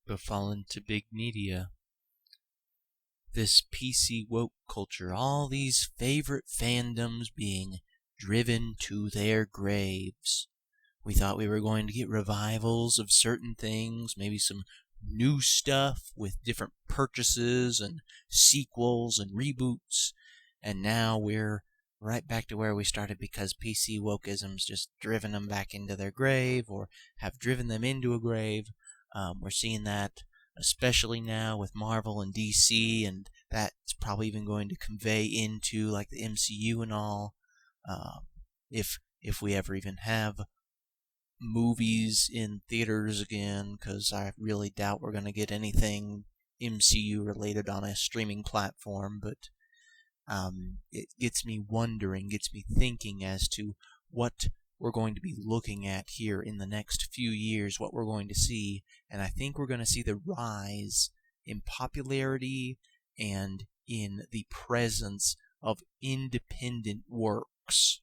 befallen to big media. This PC woke culture, all these favorite fandoms being driven to their graves. We thought we were going to get revivals of certain things, maybe some new stuff with different purchases and sequels and reboots, and now we're right back to where we started because PC wokeism's just driven them back into their grave or have driven them into a grave. We're seeing that especially now with Marvel and DC, and that's probably even going to convey into like the MCU and all. If we ever even have movies in theaters again, because I really doubt we're going to get anything MCU related on a streaming platform, but it gets me wondering, gets me thinking as to what we're going to be looking at here in the next few years, what we're going to see, and I think we're going to see the rise in popularity and in the presence of independent works.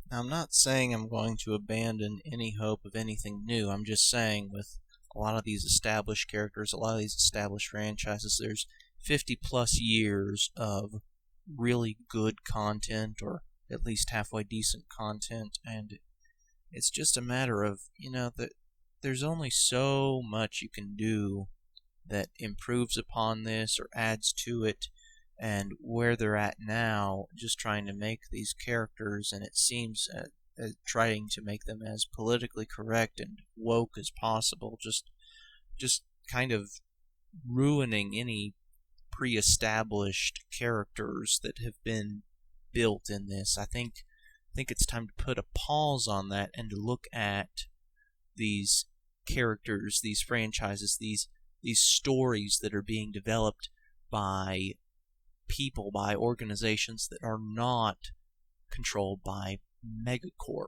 Now, I'm not saying I'm going to abandon any hope of anything new. I'm just saying with a lot of these established characters, a lot of these established franchises, there's 50 plus years of really good content, or at least halfway decent content, and it's just a matter of, that there's only so much you can do that improves upon this or adds to it, and where they're at now, just trying to make these characters, and it seems trying to make them as politically correct and woke as possible, just kind of ruining any pre-established characters that have been built in this. I think it's time to put a pause on that and to look at these characters, these franchises, these stories that are being developed by people, by organizations that are not controlled by megacorp.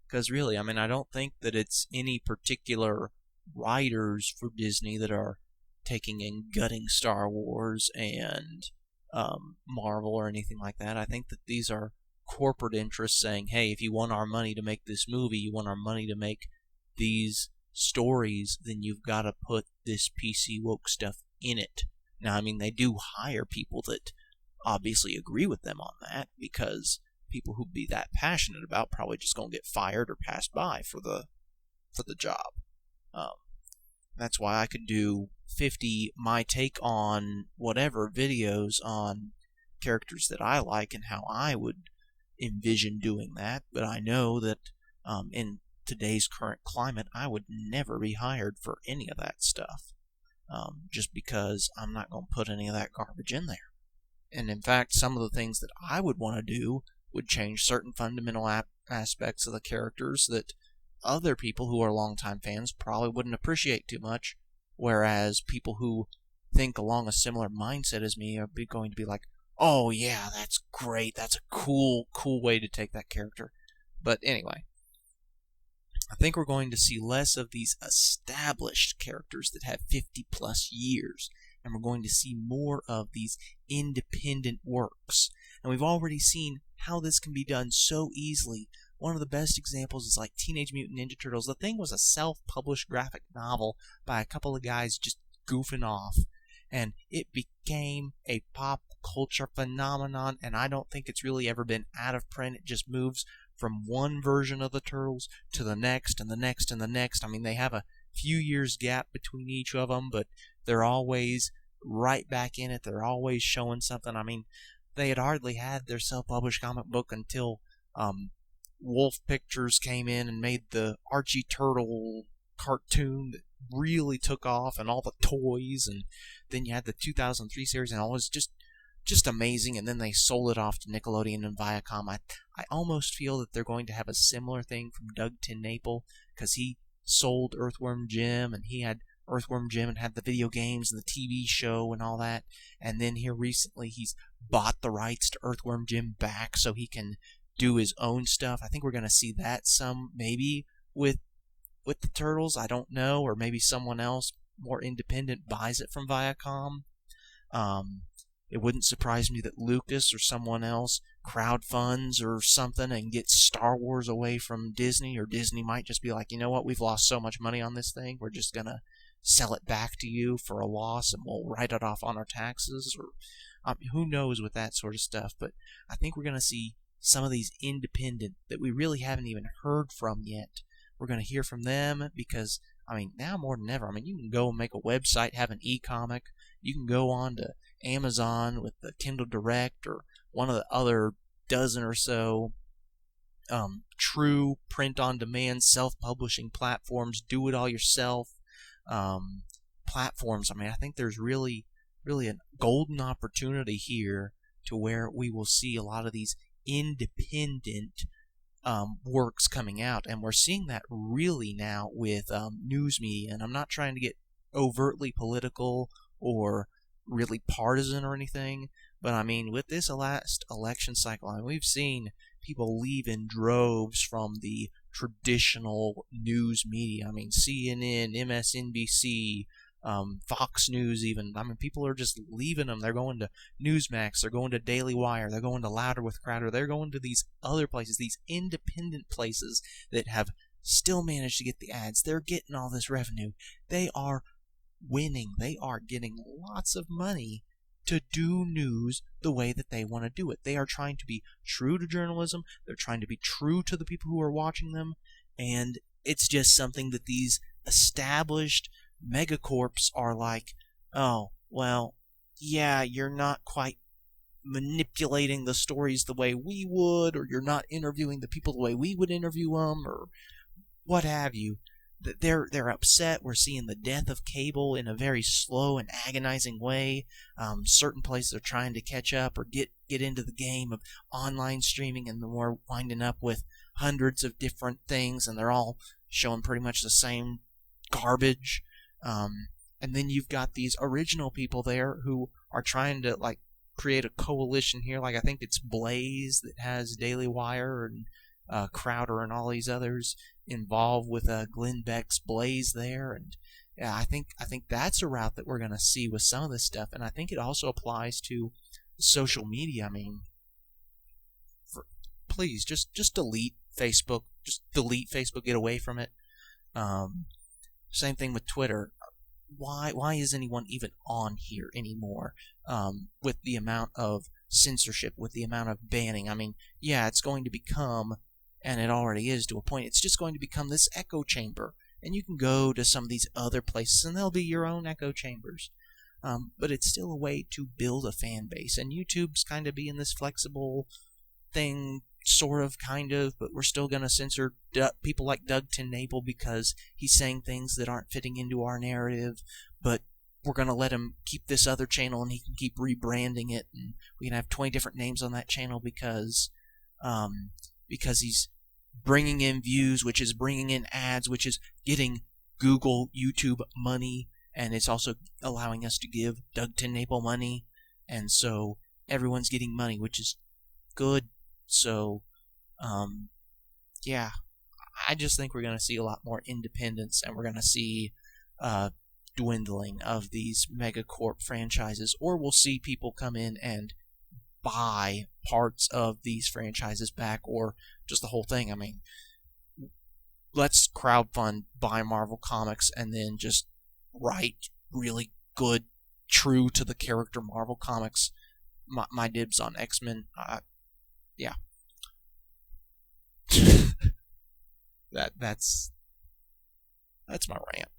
Because really, I don't think that it's any particular writers for Disney that are taking and gutting Star Wars and Marvel or anything like that. I think that these are corporate interests saying, hey, if you want our money to make this movie, you want our money to make these stories, then you've got to put this PC woke stuff in it. Now, they do hire people that obviously agree with them on that, because people who'd be that passionate about probably just gonna get fired or passed by for the job. That's why I could do 50 my take on whatever videos on characters that I like and how I would envision doing that, but I know that in today's current climate, I would never be hired for any of that stuff. Just because I'm not going to put any of that garbage in there. And in fact, some of the things that I would want to do would change certain fundamental aspects of the characters that other people who are longtime fans probably wouldn't appreciate too much, whereas people who think along a similar mindset as me are going to be like, oh yeah, that's great, that's a cool way to take that character. But anyway, I think we're going to see less of these established characters that have 50 plus years, and we're going to see more of these independent works. And we've already seen how this can be done so easily. One of the best examples is like Teenage Mutant Ninja Turtles. The thing was a self-published graphic novel by a couple of guys just goofing off, and it became a pop culture phenomenon, and I don't think it's really ever been out of print. It just moves from one version of the Turtles to the next and the next and the next. They have a few years gap between each of them, but they're always right back in it. They're always showing something. They had hardly had their self-published comic book until Wolf Pictures came in and made the Archie Turtle cartoon that really took off, and all the toys, and then you had the 2003 series, and all was just amazing, and then they sold it off to Nickelodeon and Viacom. I almost feel that they're going to have a similar thing from Doug TenNapel, because he sold Earthworm Jim, and he had Earthworm Jim and had the video games and the TV show and all that, and then here recently he's bought the rights to Earthworm Jim back so he can do his own stuff. I think we're going to see that some, maybe with the Turtles, I don't know, or maybe someone else more independent buys it from Viacom. It wouldn't surprise me that Lucas or someone else crowdfunds or something and gets Star Wars away from Disney, or Disney might just be like, you know what, we've lost so much money on this thing, we're just gonna sell it back to you for a loss and we'll write it off on our taxes, or who knows with that sort of stuff. But I think we're gonna see some of these independent that we really haven't even heard from yet. We're gonna hear from them because now more than ever, you can go and make a website, have an e-comic. You can go on to Amazon with the Kindle Direct or one of the other dozen or so true print-on-demand self-publishing platforms, do-it-all-yourself platforms. I think there's really a golden opportunity here to where we will see a lot of these independent works coming out, and we're seeing that really now with news media. And I'm not trying to get overtly political or really partisan or anything, but with this last election cycle, we've seen people leave in droves from the traditional news media. CNN, MSNBC, Fox News even. People are just leaving them. They're going to Newsmax, they're going to Daily Wire, they're going to Louder with Crowder, they're going to these other places, these independent places that have still managed to get the ads. They're getting all this revenue. They are winning. They are getting lots of money to do news the way that they want to do it. They are trying to be true to journalism. They're trying to be true to the people who are watching them. And it's just something that these established megacorps are like, oh, well, yeah, you're not quite manipulating the stories the way we would, or you're not interviewing the people the way we would interview them, or what have you. They're upset. We're seeing the death of cable in a very slow and agonizing way. Certain places are trying to catch up or get into the game of online streaming, and we're winding up with hundreds of different things, and they're all showing pretty much the same garbage. And then you've got these original people there who are trying to create a coalition here. I think it's Blaze that has Daily Wire and Crowder and all these others involved with Glenn Beck's Blaze there. And yeah, I think that's a route that we're going to see with some of this stuff. And I think it also applies to social media. Please just delete Facebook. Just delete Facebook. Get away from it. Same thing with Twitter. Why is anyone even on here anymore? With the amount of censorship, with the amount of banning. Yeah, it's going to become, and it already is to a point, it's just going to become this echo chamber. And you can go to some of these other places, and they'll be your own echo chambers. But it's still a way to build a fan base. And YouTube's kind of being this flexible thing, sort of, kind of, but we're still going to censor people like Doug Tenable because he's saying things that aren't fitting into our narrative, but we're going to let him keep this other channel and he can keep rebranding it, and we can have 20 different names on that channel because he's bringing in views, which is bringing in ads, which is getting Google, YouTube money, and it's also allowing us to give Doug Tenable money, and so everyone's getting money, which is good. So, yeah, I just think we're going to see a lot more independence, and we're going to see dwindling of these megacorp franchises, or we'll see people come in and buy parts of these franchises back, or just the whole thing. Let's crowdfund, buy Marvel Comics, and then just write really good, true to the character Marvel Comics. My dibs on X-Men. Yeah. That's my rant.